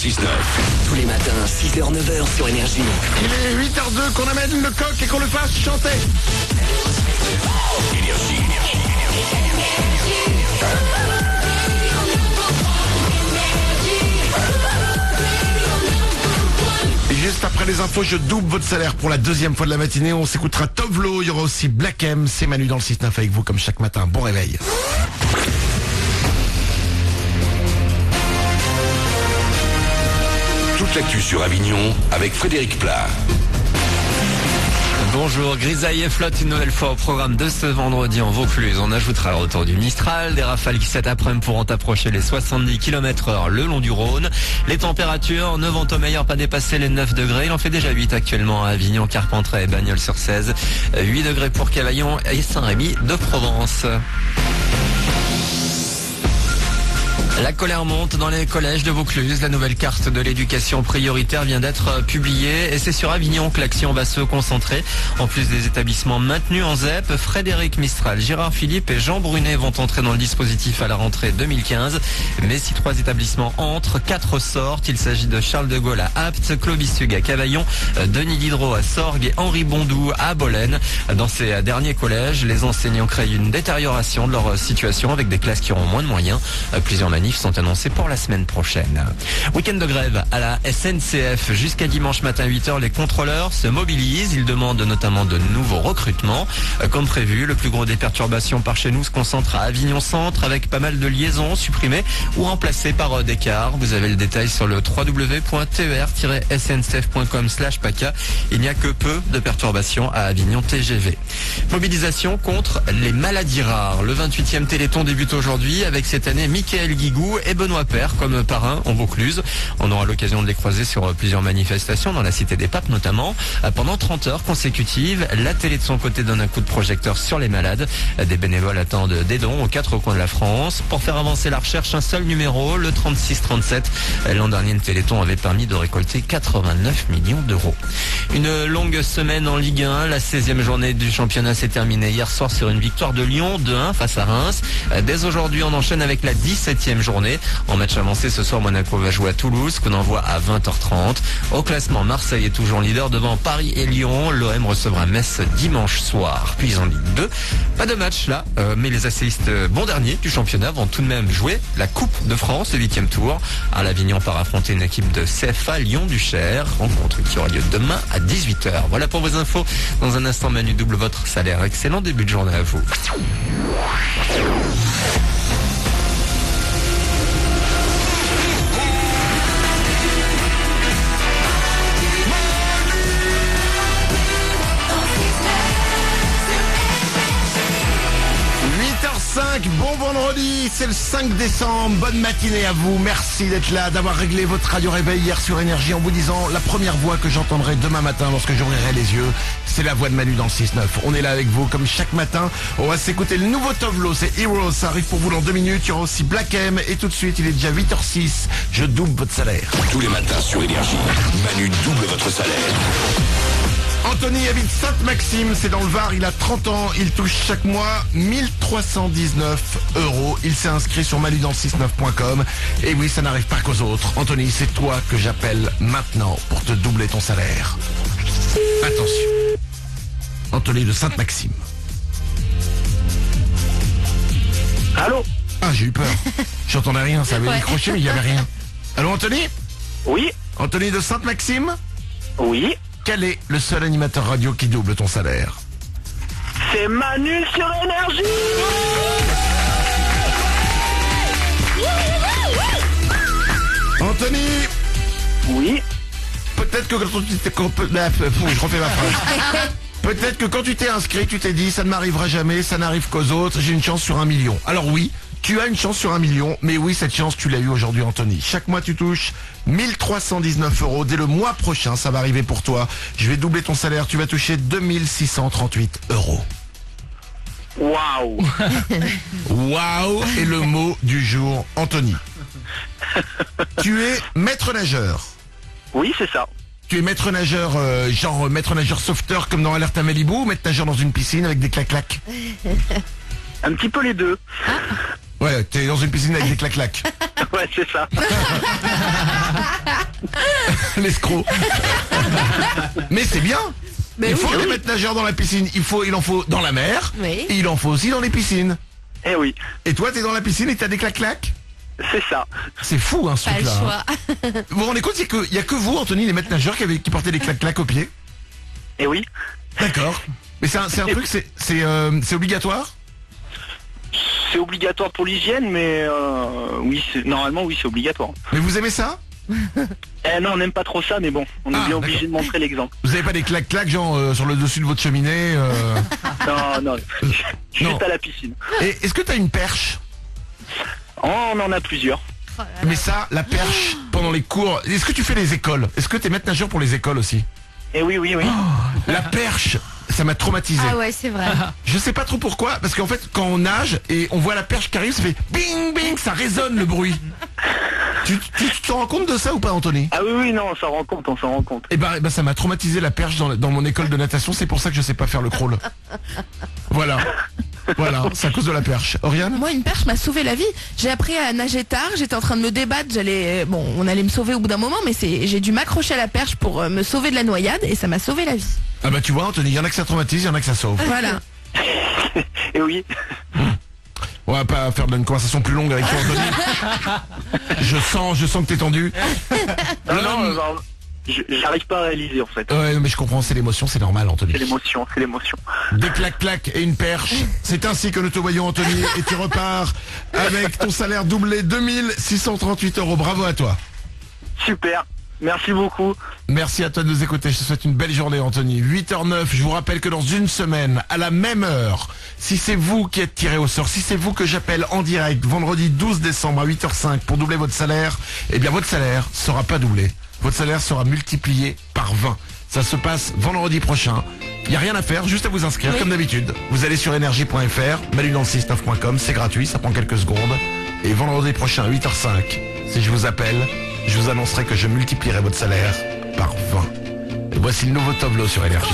6-9. Tous les matins, 6h-9h sur Énergie. Il est 8h02 qu'on amène le coq et qu'on le fasse chanter. Énergie. Et juste après les infos, je double votre salaire pour la deuxième fois de la matinée. On s'écoutera Tovlo, il y aura aussi Black M. C'est Manu dans le 6-9 avec vous comme chaque matin. Bon réveil. Toute l'actu sur Avignon avec Frédéric Plat. Bonjour, grisaille et flotte une nouvelle fois au programme de ce vendredi en Vaucluse. On ajoutera le retour du Mistral, des rafales qui cet après-midi pourront approcher les 70 km/h le long du Rhône. Les températures ne vont au meilleur pas dépasser les 9 degrés. Il en fait déjà 8 actuellement à Avignon, Carpentras et Bagnols-sur-Cèze. 8 degrés pour Cavaillon et Saint-Rémy de Provence. La colère monte dans les collèges de Vaucluse. La nouvelle carte de l'éducation prioritaire vient d'être publiée et c'est sur Avignon que l'action va se concentrer. En plus des établissements maintenus en ZEP, Frédéric Mistral, Gérard Philippe et Jean Brunet vont entrer dans le dispositif à la rentrée 2015. Mais si 3 établissements entrent, 4 sortent. Il s'agit de Charles de Gaulle à Apt, Clovis Hugues à Cavaillon, Denis Diderot à Sorgues et Henri Bondou à Bolène. Dans ces derniers collèges, les enseignants créent une détérioration de leur situation avec des classes qui auront moins de moyens. Plusieurs manifs sont annoncés pour la semaine prochaine. Week-end de grève à la SNCF. Jusqu'à dimanche matin 8h, les contrôleurs se mobilisent. Ils demandent notamment de nouveaux recrutements. Comme prévu, le plus gros des perturbations par chez nous se concentre à Avignon Centre avec pas mal de liaisons supprimées ou remplacées par des cars. Vous avez le détail sur le www.ter-sncf.com/PACA. Il n'y a que peu de perturbations à Avignon TGV. Mobilisation contre les maladies rares. Le 28e Téléthon débute aujourd'hui avec cette année Mickaël Guigou et Benoît Paire comme parrain en Vaucluse. On aura l'occasion de les croiser sur plusieurs manifestations dans la Cité des Papes notamment. Pendant 30 heures consécutives, la télé de son côté donne un coup de projecteur sur les malades. Des bénévoles attendent des dons aux 4 coins de la France. Pour faire avancer la recherche, un seul numéro, le 3637. L'an dernier, le Téléthon avait permis de récolter 89 millions d'euros. Une longue semaine en Ligue 1. La 16e journée du championnat s'est terminée hier soir sur une victoire de Lyon 2-1 face à Reims. Dès aujourd'hui, on enchaîne avec la 17e journée. En match avancé ce soir, Monaco va jouer à Toulouse, qu'on envoie à 20h30. Au classement, Marseille est toujours leader devant Paris et Lyon. L'OM recevra Metz dimanche soir. Puis en Ligue 2, pas de match là, mais les asséistes bons derniers du championnat vont tout de même jouer la Coupe de France, le 8e tour. À l'Avignon par affronter une équipe de CFA Lyon-Duchère. Rencontre qui aura lieu demain à 18h. Voilà pour vos infos. Dans un instant, Manu double votre salaire. Excellent début de journée à vous. 5, bon vendredi, c'est le 5 décembre, bonne matinée à vous, merci d'être là, d'avoir réglé votre radio réveil hier sur Énergie en vous disant la première voix que j'entendrai demain matin lorsque j'ouvrirai les yeux, c'est la voix de Manu dans le 6-9. On est là avec vous comme chaque matin, on va s'écouter le nouveau Tovlo, c'est Heroes, ça arrive pour vous dans 2 minutes, il y aura aussi Black M et tout de suite il est déjà 8h06, je double votre salaire. Tous les matins sur Énergie, Manu double votre salaire. Anthony habite Sainte-Maxime, c'est dans le Var, il a 30 ans, il touche chaque mois 1319 €. Il s'est inscrit sur manudan69.com et oui, ça n'arrive pas qu'aux autres. Anthony, c'est toi que j'appelle maintenant pour te doubler ton salaire. Attention. Anthony de Sainte-Maxime. Allô? Ah, j'ai eu peur. J'entendais rien, ça avait décroché mais il n'y avait rien. Allô Anthony? Oui? Anthony de Sainte-Maxime? Oui? Quel est le seul animateur radio qui double ton salaire? C'est Manu sur Énergie. Anthony! Oui? Peut-être que quand tu t'es... je refais ma phrase. Peut-être que quand tu t'es inscrit, tu t'es dit ça ne m'arrivera jamais, ça n'arrive qu'aux autres, j'ai une chance sur 1 million. Alors oui, tu as une chance sur 1 million, mais oui, cette chance, tu l'as eu aujourd'hui, Anthony. Chaque mois, tu touches 1319 €. Dès le mois prochain, ça va arriver pour toi. Je vais doubler ton salaire, tu vas toucher 2638 €. Waouh. Waouh est le mot du jour, Anthony. Tu es maître nageur. Oui, c'est ça. Tu es maître nageur, genre maître nageur sauveteur comme dans Alerte à Malibu, ou maître nageur dans une piscine avec des clac-clac? Un petit peu les deux. Ouais, t'es dans une piscine avec des clac-clac. Ouais, c'est ça. L'escroc. Mais c'est bien. Mais Il faut oui. des maîtres nageurs dans la piscine. Il en faut dans la mer. Oui. Et il en faut aussi dans les piscines. Eh oui, Et toi, t'es dans la piscine et t'as des clac-clac. c'est ça. C'est fou, hein, ce Pas le truc-là. choix. Vous vous rendez compte, il y a que vous, Anthony, les maîtres nageurs, qui portaient des clac-clac aux pieds. Eh oui. D'accord. Mais c'est un truc, c'est obligatoire. C'est obligatoire pour l'hygiène, mais oui, normalement, oui, c'est obligatoire. Mais vous aimez ça? Eh non, on n'aime pas trop ça, mais bon, on est Ah, bien obligé d'accord. de montrer l'exemple. Vous avez pas des clac-clac, genre sur le dessus de votre cheminée Non, non, Non. juste à la piscine. Et est-ce que t'as une perche? Oh, on en a plusieurs. Oh là là. Mais ça, la perche, pendant les cours, est-ce que tu fais les écoles? Est-ce que t'es maître nageur pour les écoles aussi? Eh oui, oui, oui. La perche, ça m'a traumatisé. Ah ouais, c'est vrai. Je sais pas trop pourquoi, parce qu'en fait, quand on nage et on voit la perche qui arrive, ça fait bing bing, ça résonne le bruit. Tu t'en rends compte de ça ou pas, Anthony? Ah oui, oui, non, on s'en rend compte, on s'en rend compte. Eh ben, ça m'a traumatisé la perche dans mon école de natation, c'est pour ça que je sais pas faire le crawl. Voilà. Voilà, c'est à cause de la perche. Oriane? Moi, une perche m'a sauvé la vie. J'ai appris à nager tard. J'étais en train de me débattre. On allait me sauver au bout d'un moment, mais j'ai dû m'accrocher à la perche pour me sauver de la noyade et ça m'a sauvé la vie. Ah bah tu vois, Anthony, il y en a que ça traumatise, il y en a que ça sauve. Voilà. Eh oui. On va pas faire une conversation plus longue avec toi, Anthony. Je sens que t'es tendu. Non, non, j'arrive pas à réaliser en fait. Ouais, mais je comprends, c'est l'émotion, c'est normal, Anthony. C'est l'émotion, c'est l'émotion. Des clac-clac et une perche. C'est ainsi que nous te voyons, Anthony, et tu repars avec ton salaire doublé, 2638 €. Bravo à toi. Super. Merci beaucoup. Merci à toi de nous écouter. Je te souhaite une belle journée, Anthony. 8h09. Je vous rappelle que dans une semaine, à la même heure, si c'est vous qui êtes tiré au sort, si c'est vous que j'appelle en direct, vendredi 12 décembre à 8h05 pour doubler votre salaire, eh bien, votre salaire sera pas doublé. Votre salaire sera multiplié par 20. Ça se passe vendredi prochain. Il n'y a rien à faire, juste à vous inscrire, comme d'habitude. Vous allez sur énergie.fr, malu69.com, c'est gratuit, ça prend quelques secondes. Et vendredi prochain, 8h05, si je vous appelle, je vous annoncerai que je multiplierai votre salaire par 20. Et voici le nouveau Tovlo sur Énergie.